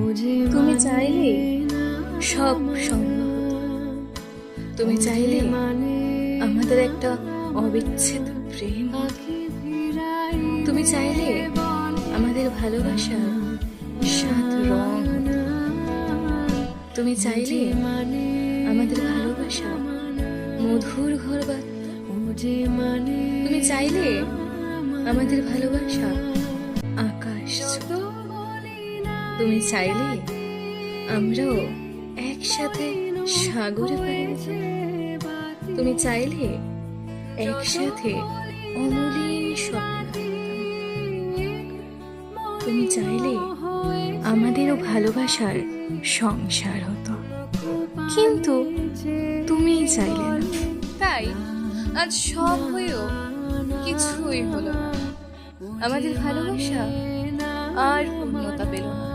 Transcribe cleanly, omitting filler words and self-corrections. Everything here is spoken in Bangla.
তুমি চাইলে সব সম্ভব হতো। তুমি চাইলে আমাদের একটা অবিচ্ছেদ্য প্রেম হতো। তুমি চাইলে আমাদের ভালোবাসা 7 রং হতো। তুমি চাইলে আমাদের ভালোবাসা মধুর ঘর বাঁধত। তুমি চাইলে আমাদের ভালোবাসা আকাশ ছোঁয়া। তুমি চাইলে আমরাও একসাথে সাগরে পাড়ি দিতাম। তুমি চাইলে একসাথে অমলিন স্বপ্ন দেখতাম। তুমি চাইলে আমাদেরও ভালোবাসার সংসার হতো, কিন্তু তুমিই চাইলে না। তাই আজ সব হয়েও কিছুই হলো না। আমাদের ভালোবাসা আর পূর্ণতা পেল না।